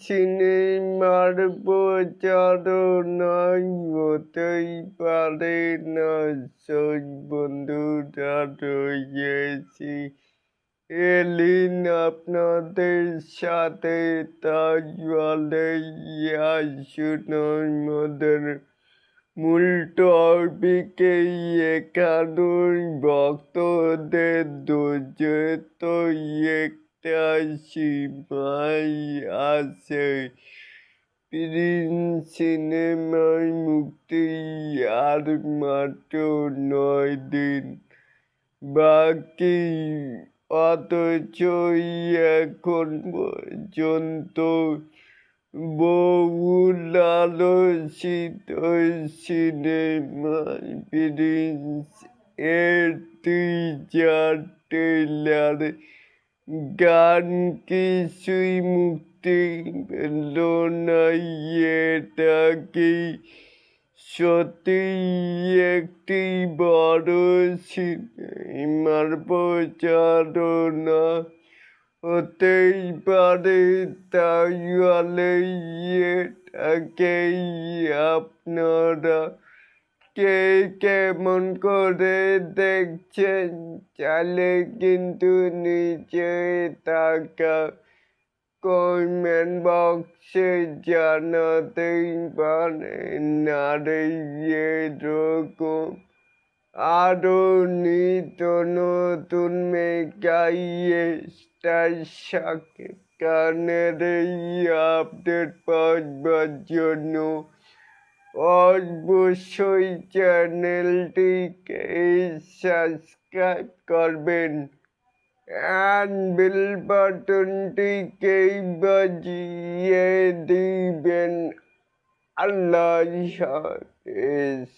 সিনেমার প্রচারণায় হতেই পারে না, সই বন্ধুরা রয়েছি এলিন আপনাদের সাথে। তাই বলেই আসুন আমাদের মূল টপিকে একাডুর ভক্তদের ধৈর্য তো একটা সীমাই আছে। প্রিন্স সিনেমায় মুক্তি আর মাত্র 9 দিন বাকি, অথচই এখন পর্যন্ত বহুল আলোচিত সিনেমায় প্রিন্স এর টিজার ট্রেলার গান কিছুই মুক্তি পেল না। এটা কি সত্যি একটি বড় সিনেমার প্রচারণা হতেই পারে? তাহলে এটাকেই আপনারা কে কেমন করে দেখছেন, চাইলে কিন্তু নিচে থাকা কমেন্ট বক্সে জানাতেই পারেন। আর এরকম আরো নিত্য নতুন মেগা স্টার শাকিব খানের এই আপডেট পাওয়ার জন্য অবশ্যই চ্যানেলটিকে সাবস্ক্রাইব করবেন and বেল বাটনটিকে বাজিয়ে দিবেন। আল্লাহ হাফেজ।